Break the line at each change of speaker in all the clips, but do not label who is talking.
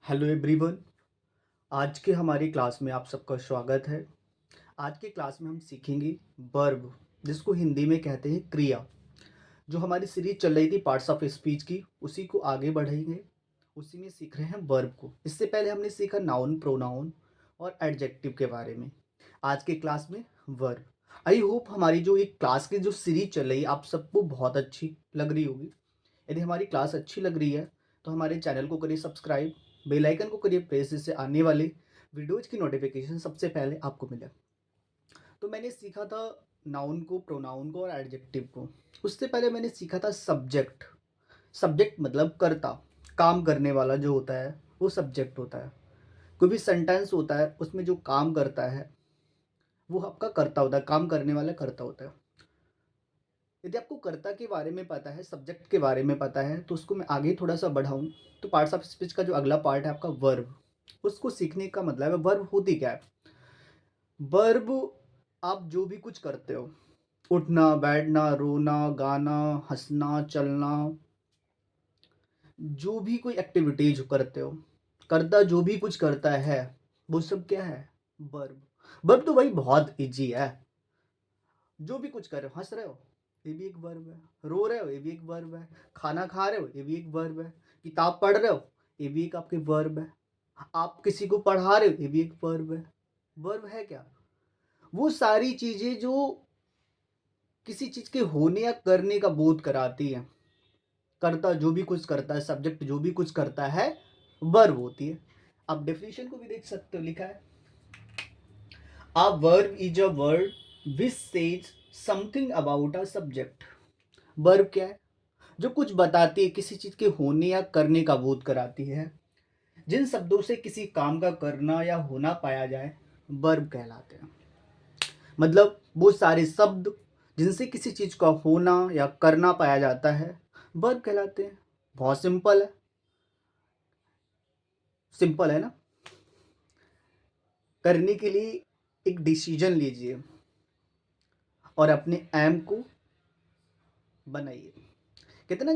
Hello everyone. आज के हमारी क्लास में आप सबका स्वागत है। आज के क्लास में हम सीखेंगे वर्ब, जिसको हिंदी में कहते हैं क्रिया। जो हमारी सीरीज चल रही थी पार्ट्स ऑफ स्पीच की, उसी को आगे बढ़ेंगे। उसी में सीख रहे हैं वर्ब को। इससे पहले हमने सीखा नाउन, प्रोनाउन और एडजेक्टिव के बारे में। आज के क्लास में वर्ब। आई होप हमारी जो एक क्लास की जो सीरीज चल रही है आप सबको बहुत अच्छी लग रही होगी। यदि हमारी क्लास अच्छी लग रही है तो हमारे चैनल को करिए सब्सक्राइब, बेल आइकन को करिए प्रेस, जिससे आने वाले वीडियोज़ की नोटिफिकेशन सबसे पहले आपको मिले। तो मैंने सीखा था नाउन को, प्रोनाउन को और एडजेक्टिव को। उससे पहले मैंने सीखा था सब्जेक्ट। सब्जेक्ट मतलब कर्ता, काम करने वाला जो होता है वो सब्जेक्ट होता है। कोई भी सेंटेंस होता है उसमें जो काम करता है वो आपका कर्ता होता है, काम करने वाला कर्ता होता है। यदि आपको कर्ता के बारे में पता है, सब्जेक्ट के बारे में पता है, तो उसको मैं आगे थोड़ा सा बढ़ाऊँ तो पार्ट्स ऑफ स्पीच का जो अगला पार्ट है आपका वर्ब, उसको सीखने का मतलब है वर्ब होती क्या है। वर्ब आप जो भी कुछ करते हो, उठना, बैठना, रोना, गाना, हंसना, चलना, जो भी कोई एक्टिविटीज करते हो, कर्ता जो भी कुछ करता है वो सब क्या है, वर्ब। वर्ब तो भाई बहुत इजी है। जो भी कुछ कर रहे हो, हंस रहे हो ये भी एक वर्ब है, रो रहे हो ये भी एक वर्ब है, खाना खा रहे हो ये भी एक वर्ब है, किताब पढ़ रहे हो ये भी एक आपके वर्ब है, आप किसी को पढ़ा रहे हो ये भी एक वर्ब है। वर्ब है क्या, वो सारी चीजें जो किसी चीज के होने या करने का बोध कराती है। कर्ता जो भी कुछ करता है, सब्जेक्ट जो भी कुछ करता है, वर्ब होती है। आप डेफिनेशन को भी देख सकते हो, लिखा है a verb is a word which says something about a subject. Verb क्या है, जो कुछ बताती है, किसी चीज के होने या करने का बोध कराती है। जिन शब्दों से किसी काम का करना या होना पाया जाए, वर्ब कहलाते हैं। मतलब वो सारे शब्द जिनसे किसी चीज का होना या करना पाया जाता है, वर्ब कहलाते हैं। बहुत सिंपल है, सिंपल है ना। करने के लिए एक डिसीजन लीजिए और अपने एम को बनाइए। कहते ना,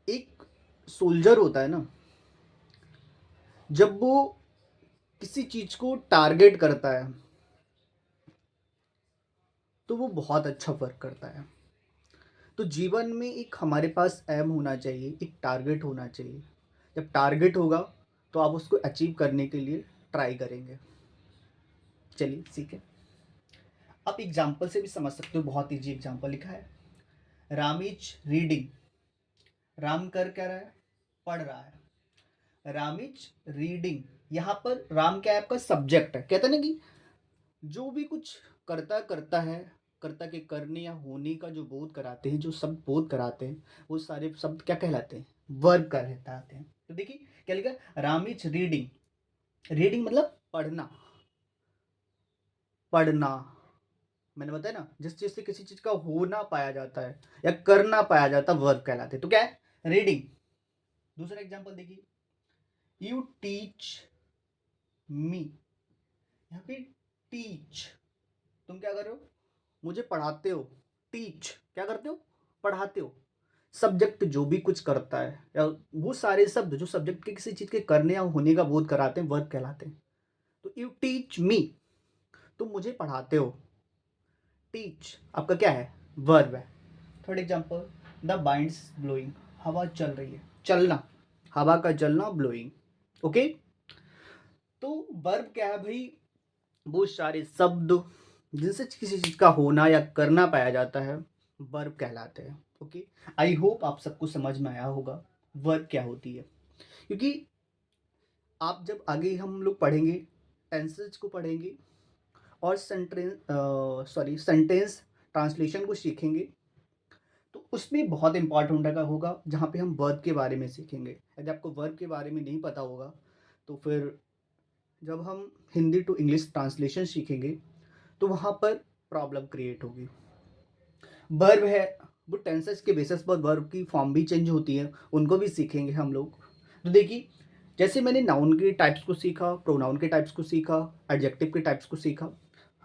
एक सोल्जर होता है ना, जब वो किसी चीज को टारगेट करता है तो वो बहुत अच्छा वर्क करता है। तो जीवन में एक हमारे पास एम होना चाहिए, एक टारगेट होना चाहिए। जब टारगेट होगा तो आप उसको अचीव करने के लिए ट्राई करेंगे। चलिए सीखें। आप एग्जाम्पल से भी समझ सकते हो, बहुत ईजी एग्जाम्पल लिखा है राम इज रीडिंग। राम कर क्या रहा है, पढ़ रहा है। राम इज रीडिंग, यहाँ पर राम क्या है, आपका सब्जेक्ट है। कहते हैं ना कि जो भी कुछ करता करता है, कर्ता के करने या होने का जो बोध कराते हैं, जो शब्द बोध कराते हैं, वो सारे शब्द क्या कहलाते हैं, वर्ब कहलाते हैं। तो देखिए क्या लिखा है, राम इज रीडिंग। रीडिंग मतलब पढ़ना, पढ़ना। मैंने बताया ना, जिस चीज से किसी चीज का होना पाया जाता है या करना पाया जाता है, वर्ब कहलाते हैं। तो क्या है, रीडिंग। दूसरा एग्जांपल देखिए, यू टीच मी। यहाँ पे टीच, तुम क्या कर रहे हो, मुझे पढ़ाते हो। टीच क्या करते हो, पढ़ाते हो। सब्जेक्ट जो भी कुछ करता है या वो सारे शब्द जो सब्जेक्ट के किसी चीज के करने या होने का बोध कराते हैं, वर्ब कहलाते हैं। तो यू टीच मी, तुम मुझे पढ़ाते हो। टीच आपका क्या है, वर्ब है। Third example, the binds blowing. हवा चल रही है, चलना, हवा का चलना, ब्लोइंग। ओके। तो वर्ब क्या है भाई, वो सारे शब्द जिनसे किसी चीज का होना या करना पाया जाता है, वर्ब कहलाते हैं। ओके। आई होप आप सबको समझ में आया होगा वर्ब क्या होती है। क्योंकि आप जब आगे हम लोग पढ़ेंगे, टेंसेज को पढ़ेंगे और सेंटेंस ट्रांसलेशन को सीखेंगे, तो उसमें बहुत इंपॉर्टेंट होगा जहाँ पे हम वर्ब के बारे में सीखेंगे। यदि आपको वर्ब के बारे में नहीं पता होगा तो फिर जब हम हिंदी टू इंग्लिश ट्रांसलेशन सीखेंगे तो वहाँ पर प्रॉब्लम क्रिएट होगी। वर्ब है, वो टेंसेस के बेसिस पर वर्ब की फॉर्म भी चेंज होती है, उनको भी सीखेंगे हम लोग। तो देखिए, जैसे मैंने नाउन के टाइप्स को सीखा, प्रोनाउन के टाइप्स को सीखा, एडजेक्टिव के टाइप्स को सीखा,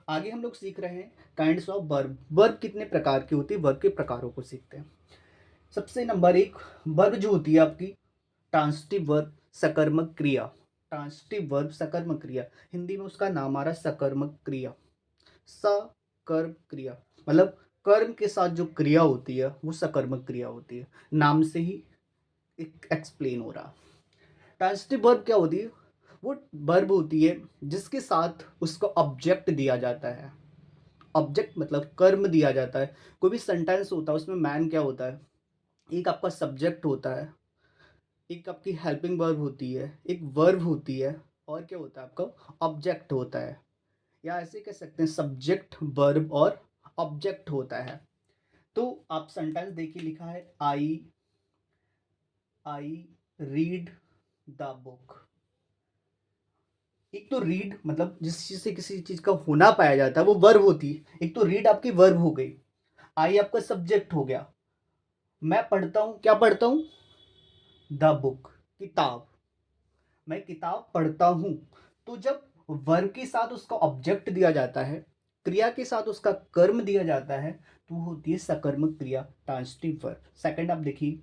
आगे हम लोग सीख रहे हैं काइंड्स ऑफ वर्ब। वर्ब कितने प्रकार की होती है, वर्ब के प्रकारों को सीखते हैं। सबसे नंबर एक, वर्ब जो होती है आपकी ट्रांसिटिव वर्ब सकर्मक क्रिया, ट्रांसिटिव वर्ब सकर्मक क्रिया, हिंदी में उसका नाम आ रहा है सकर्मक क्रिया। सकर्म क्रिया मतलब कर्म के साथ जो क्रिया होती है वो सकर्मक क्रिया होती है, नाम से ही एक्सप्लेन हो रहा। ट्रांसिटिव वर्ब क्या होती है? वो वर्ब होती है जिसके साथ उसका ऑब्जेक्ट दिया जाता है। ऑब्जेक्ट मतलब कर्म दिया जाता है। कोई भी सेंटेंस होता है उसमें मैन क्या होता है, एक आपका सब्जेक्ट होता है, एक आपकी हेल्पिंग वर्ब होती है, एक वर्ब होती है, और क्या होता है आपका ऑब्जेक्ट होता है, या ऐसे कह सकते हैं सब्जेक्ट वर्ब और ऑब्जेक्ट होता है। तो आप सेंटेंस देखिए, लिखा है आई रीड द बुक। एक तो रीड मतलब जिस चीज से किसी चीज का होना पाया जाता है वो वर्ब होती है, एक तो रीड आपकी वर्ब हो गई, आई आपका सब्जेक्ट हो गया। मैं पढ़ता हूँ, क्या पढ़ता हूँ? द बुक, किताब। मैं किताब पढ़ता हूँ। तो जब वर्ब के साथ उसका ऑब्जेक्ट दिया जाता है, क्रिया के साथ उसका कर्म दिया जाता है, तो वो होती है सकर्मक क्रिया, ट्रांसिटिव वर्ब। सेकंड आप देखिए,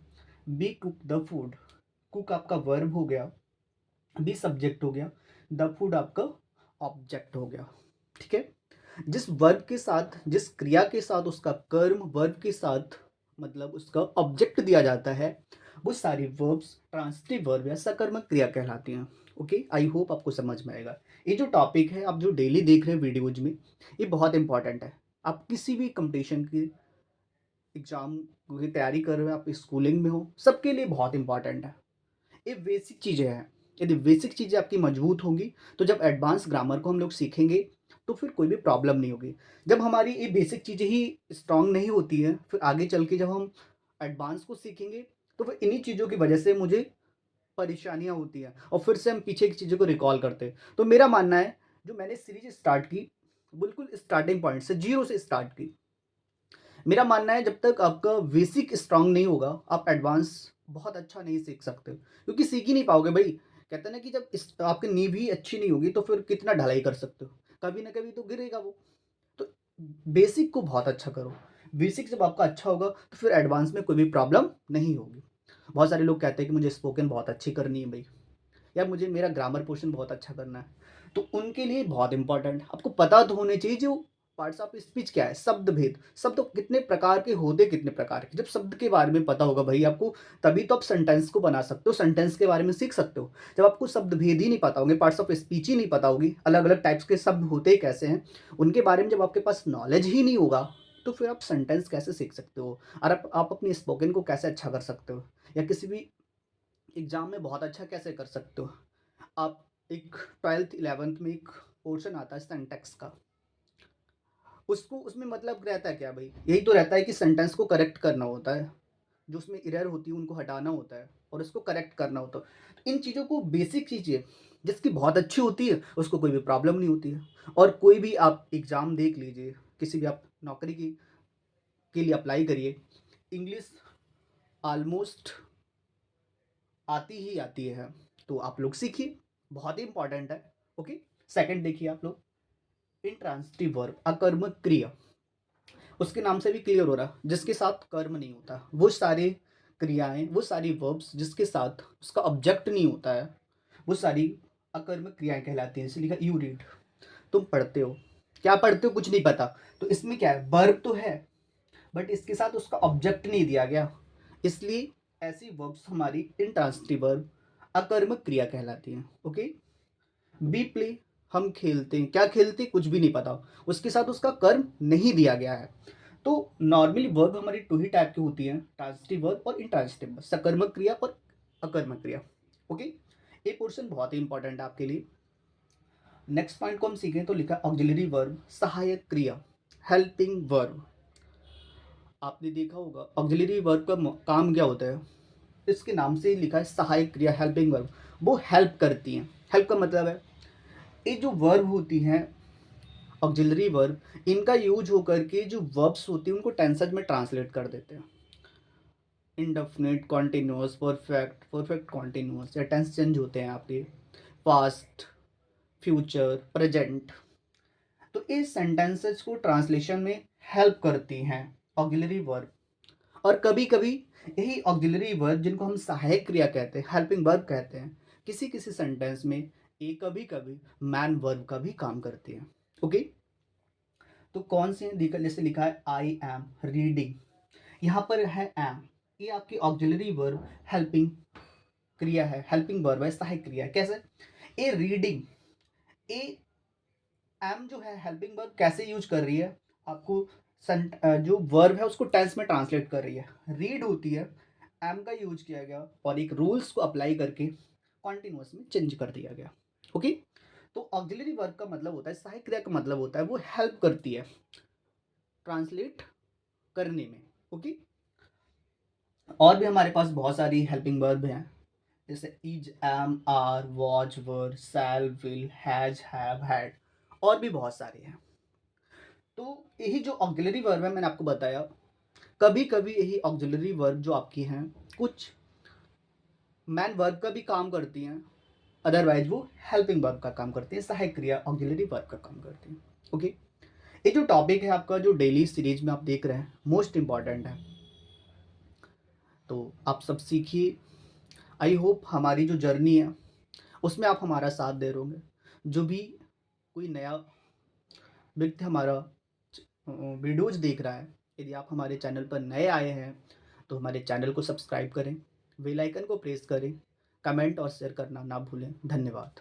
be cook the food. Cook आपका वर्ब हो गया, बी सब्जेक्ट हो गया, द फूड आपका ऑब्जेक्ट हो गया। ठीक है। जिस वर्ब के साथ, जिस क्रिया के साथ उसका कर्म वर्ब के साथ मतलब उसका ऑब्जेक्ट दिया जाता है, वो सारी वर्ब्स ट्रांसिटिव वर्ब या सकर्मक क्रिया कहलाती हैं। ओके, आई होप आपको समझ में आएगा। ये जो टॉपिक है आप जो डेली देख रहे हैं वीडियोज में, ये बहुत इंपॉर्टेंट है। आप किसी भी कंपटीशन की एग्जाम की तैयारी कर रहे हो, आप स्कूलिंग में हो, सबके लिए बहुत इंपॉर्टेंट है। ये बेसिक चीज़ें हैं। यदि बेसिक चीज़ें आपकी मजबूत होंगी तो जब एडवांस ग्रामर को हम लोग सीखेंगे तो फिर कोई भी प्रॉब्लम नहीं होगी। जब हमारी ये बेसिक चीज़ें ही स्ट्रांग नहीं होती हैं, फिर आगे चल के जब हम एडवांस को सीखेंगे तो फिर इन्हीं चीज़ों की वजह से मुझे परेशानियाँ होती हैं और फिर से हम पीछे की चीज़ों को रिकॉल करते हैं। तो मेरा मानना है, जो मैंने सीरीज स्टार्ट की बिल्कुल स्टार्टिंग पॉइंट से, जीरो से स्टार्ट की, मेरा मानना है जब तक आपका बेसिक स्ट्रांग नहीं होगा आप एडवांस बहुत अच्छा नहीं सीख सकते, क्योंकि सीख ही नहीं पाओगे भाई। कहते हैं ना कि जब आपकी नींव ही अच्छी नहीं होगी तो फिर कितना ढलाई कर सकते हो, कभी ना कभी तो गिरेगा वो। तो बेसिक को बहुत अच्छा करो। बेसिक जब आपका अच्छा होगा तो फिर एडवांस में कोई भी प्रॉब्लम नहीं होगी। बहुत सारे लोग कहते हैं कि मुझे स्पोकन बहुत अच्छी करनी है भाई, या मुझे मेरा ग्रामर पोर्शन बहुत अच्छा करना है, तो उनके लिए बहुत इंपॉर्टेंट आपको पता तो होने चाहिए जो पार्ट्स ऑफ स्पीच क्या है, शब्द भेद। शब्द कितने प्रकार के होते, कितने प्रकार के, जब शब्द के बारे में पता होगा भाई आपको, तभी तो आप सेंटेंस को बना सकते हो, सेंटेंस के बारे में सीख सकते हो। जब आपको शब्द भेद ही नहीं पता होंगे, पार्ट्स ऑफ स्पीच ही नहीं पता होगी, अलग अलग टाइप्स के शब्द होते कैसे हैं, उनके बारे में जब आपके पास नॉलेज ही नहीं होगा, तो फिर आप सेंटेंस कैसे सीख सकते हो, और आप अपनी स्पोकन को कैसे अच्छा कर सकते हो, या किसी भी एग्जाम में बहुत अच्छा कैसे कर सकते हो आप। एक 12th 11th में एक पोर्शन आता है सिंटैक्स का, उसको उसमें मतलब रहता है क्या भाई, यही तो रहता है कि सेंटेंस को करेक्ट करना होता है, जो उसमें एरर होती है उनको हटाना होता है और उसको करेक्ट करना होता है। तो इन चीज़ों को बेसिक चीज़ें जिसकी बहुत अच्छी होती है उसको कोई भी प्रॉब्लम नहीं होती है। और कोई भी आप एग्ज़ाम देख लीजिए, किसी भी आप नौकरी की के लिए अप्लाई करिए, इंग्लिश ऑलमोस्ट आती ही आती है, तो आप लोग सीखिए, बहुत ही इंपॉर्टेंट है। ओके। सेकंड देखिए आप लोग, इंट्रांसिटिव वर्ब अकर्मक क्रिया, उसके नाम से भी क्लियर हो रहा, जिसके साथ कर्म नहीं होता, वो सारी क्रियाएं, वो सारी वर्ब्स जिसके साथ उसका ऑब्जेक्ट नहीं होता है, वो सारी अकर्मक क्रियाएं कहलाती हैं। जैसे लिखा यू रीड, तुम पढ़ते हो, क्या पढ़ते हो कुछ नहीं पता, तो इसमें क्या है, वर्ब तो है बट इसके साथ उसका ऑब्जेक्ट नहीं दिया गया, इसलिए ऐसी वर्ब्स हमारी इंट्रांसिटिव वर्ब अकर्मक क्रिया कहलाती हैं। ओके। बी प्ले, हम खेलते हैं, क्या खेलते हैं कुछ भी नहीं पता, उसके साथ उसका कर्म नहीं दिया गया है। तो नॉर्मली वर्ब हमारी टू ही टाइप की होती हैं, ट्रांसिटिव वर्ब और इंट्रांसिटिव वर्ब, सकर्मक क्रिया और अकर्मक क्रिया। ओके। ये पोर्शन बहुत ही इंपॉर्टेंट है आपके लिए। नेक्स्ट पॉइंट को हम सीखें तो लिखा ऑक्सिलरी वर्ब, सहायक क्रिया, हेल्पिंग वर्ब। आपने देखा होगा ऑक्सिलरी वर्ब का काम क्या होता है, इसके नाम से ही लिखा है सहायक क्रिया, हेल्पिंग वर्ब। वो हेल्प करती हैं। हेल्प का मतलब है, ये जो वर्ब होती हैं ऑक्सिलरी वर्ब, इनका यूज होकर के जो वर्ब्स होती हैं उनको टेंसेज में ट्रांसलेट कर देते हैं। Indefinite, continuous, perfect, perfect continuous, या टेंस चेंज होते हैं आपके, पास्ट, फ्यूचर, प्रेजेंट। तो इस सेंटेंसेस को ट्रांसलेशन में हेल्प करती हैं ऑक्सिलरी वर्ब। और कभी-कभी यही ऑक्सिलरी वर्ब जिनको हम सहायक क्रिया कहते हैं, हेल्पिंग वर्ब कहते हैं, किसी-किसी सेंटेंस में ये कभी-कभी मैन वर्ब का भी काम करती हैं। ओके? तो कौन से दिख जैसे लिखा है आई एम रीडिंग, यहाँ पर है एम, ये आपकी ऑक्सिलरी वर्ब हेल्पिंग क्रिया है, हेल्पिंग वर्ब है, सहायक क्रिया है। कैसे? ए रीडिंग, ए एम जो है हेल्पिंग वर्ब कैसे यूज कर रही है, आपको जो वर्ब है उसको टेंस में ट्रांसलेट कर रही है। रीड होती है, एम का यूज किया गया और एक रूल्स को अप्लाई करके कॉन्टिन्यूअस में चेंज कर दिया गया। ओके? तो ऑक्सिलरी वर्ब का मतलब होता है, सहायक क्रिया का मतलब होता है वो हेल्प करती है ट्रांसलेट करने में। ओके? और भी हमारे पास बहुत सारी हेल्पिंग वर्ब हैं, जैसे is, am, are, was, were, shall, will, has, have, had, और भी बहुत सारे हैं। तो यही जो ऑक्सिलरी वर्ब है मैंने आपको बताया, कभी कभी यही ऑक्सिलरी वर्ब जो आपकी हैं कुछ मैन वर्ब का भी काम करती हैं, अदरवाइज वो हेल्पिंग वर्ब का काम करती है, सहायक क्रिया ऑक्सिलरी वर्ब का काम करती है। ओके? ये जो टॉपिक है आपका जो डेली सीरीज में आप देख रहे हैं मोस्ट इम्पॉर्टेंट है, तो आप सब सीखिए। आई होप हमारी जो जर्नी है उसमें आप हमारा साथ दे रहोगे। जो भी कोई नया व्यक्ति हमारा वीडियोज देख रहा है, यदि आप हमारे चैनल पर नए आए हैं तो हमारे चैनल को सब्सक्राइब करें, बेल आइकन को प्रेस करें, कमेंट और शेयर करना ना भूलें। धन्यवाद।